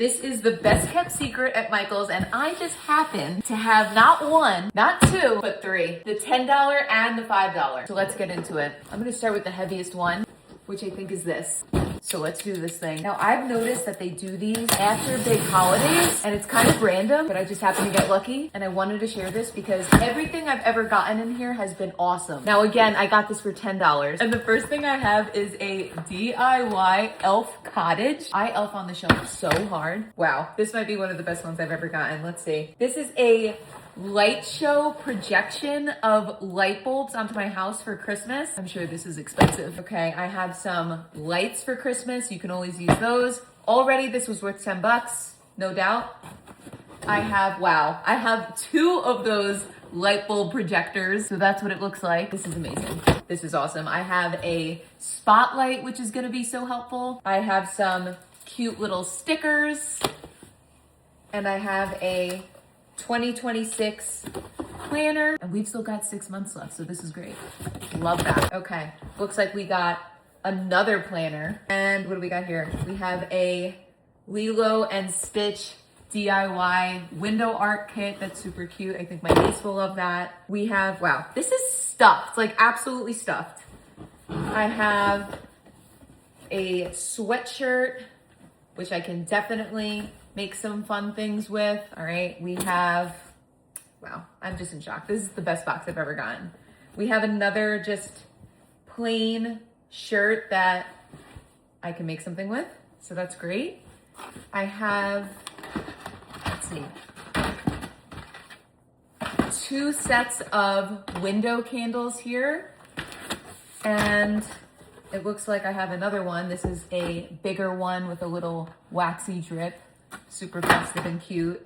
This is the best kept secret at Michael's, and I just happen to have not one, not two, but three. The $10 and the $5. So let's get into it. I'm gonna start with the heaviest one, which I think is this. So let's do this thing. Now I've noticed that they do these after big holidays, and it's kind of random, but I just happen to get lucky, and I wanted to share this because everything I've ever gotten in here has been awesome. Now again, I got this for $10, and the first thing I have is a DIY elf cottage. I elf on the shelf so hard. Wow, this might be one of the best ones I've ever gotten. Let's see. This is a light show projection of light bulbs onto my house for Christmas. I'm sure this is expensive. Okay, I have some lights for Christmas. You can always use those. Already this was worth 10 bucks, no doubt. I have two of those light bulb projectors. So that's what it looks like. This is amazing. This is awesome. I have a spotlight, which is gonna be so helpful. I have some cute little stickers, and I have a 2026 planner, and we've still got 6 months left, so this is great. Love that. Okay, looks like we got another planner, and what do we got here? We have a Lilo and Stitch DIY window art kit. That's super cute. I think my niece will love that. We have, wow, this is stuffed, like absolutely stuffed. I have a sweatshirt, which I can definitely make some fun things with. All right, we have, wow, I'm just in shock. This is the best box I've ever gotten. We have another just plain shirt that I can make something with, so that's great. I have, let's see, 2 sets of window candles here, and it looks like I have another one. This is a bigger one with a little waxy drip. Super festive and cute.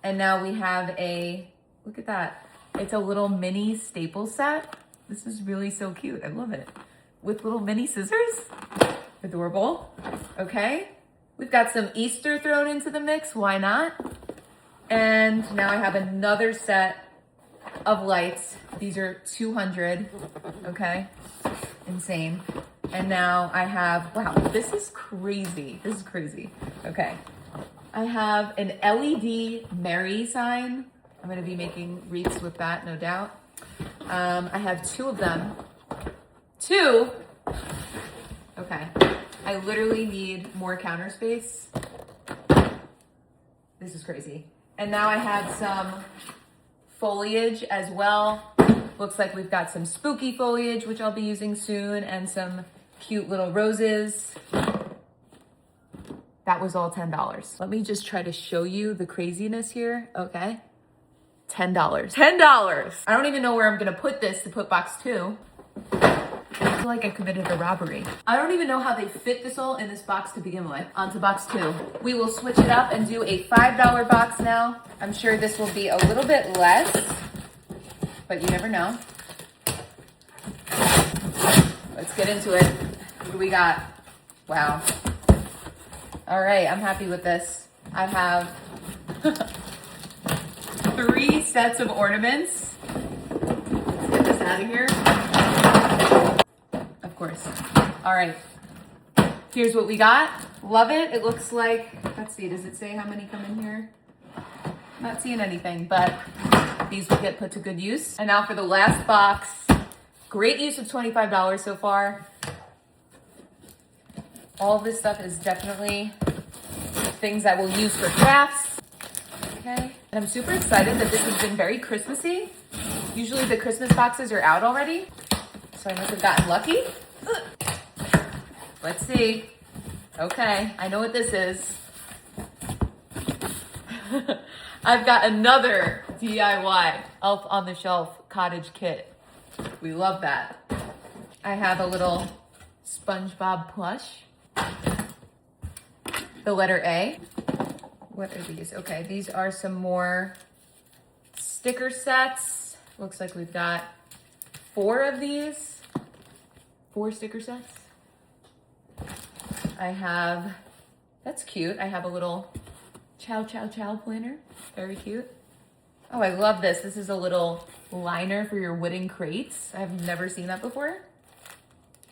And now we have a, look at that. It's a little mini staple set. This is really so cute. I love it. With little mini scissors. Adorable. Okay. We've got some Easter thrown into the mix. Why not? And now I have another set of lights. These are 200. Okay. Insane. And now I have, wow, this is crazy. This is crazy. Okay. I have an LED Mary sign. I'm gonna be making wreaths with that, no doubt. I have 2 of them. 2? Okay. I literally need more counter space. This is crazy. And now I have some foliage as well. Looks like we've got some spooky foliage, which I'll be using soon, and some cute little roses. That was all $10. Let me just try to show you the craziness here, okay? $10. $10! I don't even know where I'm gonna put this to put box 2. I feel like I committed a robbery. I don't even know how they fit this all in this box to begin with. On to box 2. We will switch it up and do a $5 box now. I'm sure this will be a little bit less, but you never know. Let's get into it. What do we got? Wow. All right, I'm happy with this. I have 3 sets of ornaments. Let's get this out of here. Of course. All right, here's what we got. Love it. It looks like, let's see, does it say how many come in here? Not seeing anything, but these will get put to good use. And now for the last box. Great use of $25 so far. All of this stuff is definitely things I will use for crafts. Okay. And I'm super excited that this has been very Christmassy. Usually the Christmas boxes are out already, so I must have gotten lucky. Let's see. Okay, I know what this is. I've got another DIY Elf on the Shelf cottage kit. We love that. I have a little SpongeBob plush. The letter A. What are these? Okay, these are some more sticker sets. Looks like we've got 4 of these. 4 sticker sets. I have, that's cute. I have a little Chow Chow Chow planner. Very cute. Oh, I love this. This is a little liner for your wooden crates. I've never seen that before,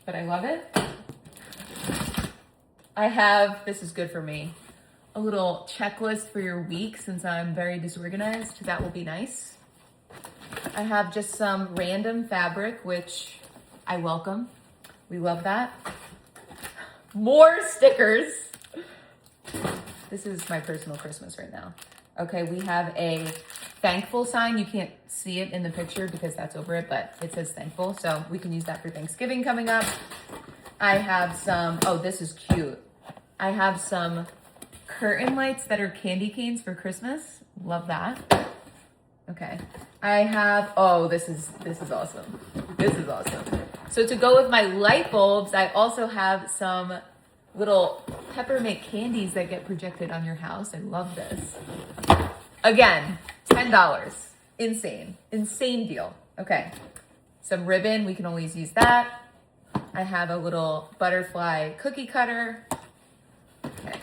but I love it. I have, this is good for me, a little checklist for your week since I'm very disorganized. That will be nice. I have just some random fabric, which I welcome. We love that. More stickers. This is my personal Christmas right now. Okay, we have a thankful sign. You can't see it in the picture because that's over it, but it says thankful. So we can use that for Thanksgiving coming up. I have some, oh, this is cute. I have some curtain lights that are candy canes for Christmas. Love that. Okay. I have, oh, this is awesome. This is awesome. So to go with my light bulbs, I also have some little peppermint candies that get projected on your house. I love this. Again, $10. Insane. Insane deal. Okay. Some ribbon. We can always use that. I have a little butterfly cookie cutter. Okay.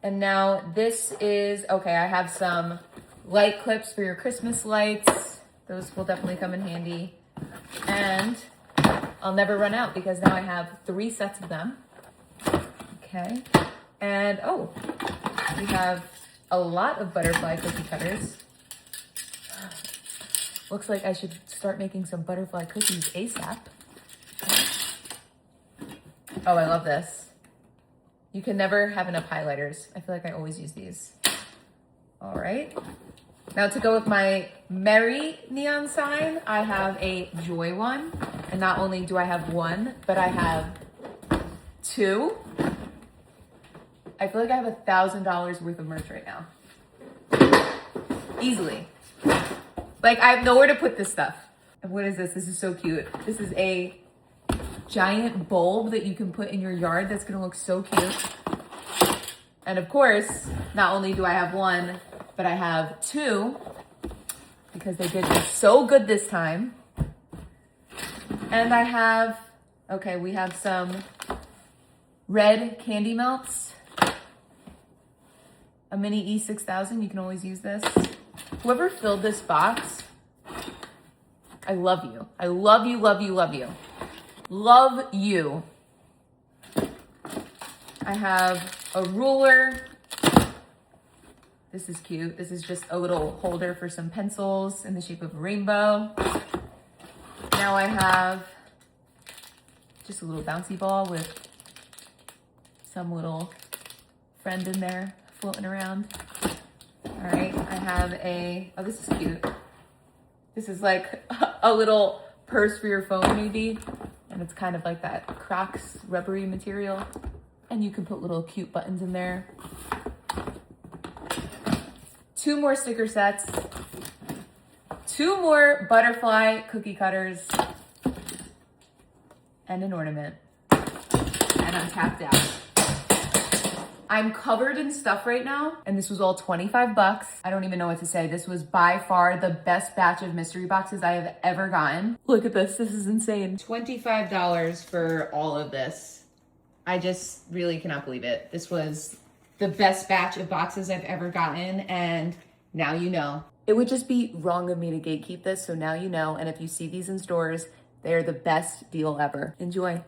And now this is, okay, I have some light clips for your Christmas lights. Those will definitely come in handy. And I'll never run out because now I have 3 sets of them. Okay. And oh, we have a lot of butterfly cookie cutters. Looks like I should start making some butterfly cookies ASAP. Oh, I love this. You can never have enough highlighters. I feel like I always use these. All right. Now to go with my merry neon sign, I have a joy one. And not only do I have one, but I have 2. I feel like I have $1,000 worth of merch right now. Easily. Like I have nowhere to put this stuff. What is this? This is so cute. This is a giant bulb that you can put in your yard that's gonna look so cute. And of course, not only do I have 1, but I have 2 because they did so good this time. And I have, okay, we have some red candy melts. A mini 𝐸6000, you can always use this. Whoever filled this box, I love you. I love you, love you, love you. Love you. I have a ruler. This is cute. This is just a little holder for some pencils in the shape of a rainbow. Now I have just a little bouncy ball with some little friend in there floating around. All right, I have a, oh, this is cute. This is like a little purse for your phone maybe. And it's kind of like that Crocs rubbery material. And you can put little cute buttons in there. 2 more sticker sets. 2 more butterfly cookie cutters. And an ornament. And I'm tapped out. I'm covered in stuff right now, and this was all 25 bucks. I don't even know what to say. This was by far the best batch of mystery boxes I have ever gotten. Look at this, this is insane. $25 for all of this. I just really cannot believe it. This was the best batch of boxes I've ever gotten, and now you know. It would just be wrong of me to gatekeep this, so now you know, and if you see these in stores, they are the best deal ever. Enjoy.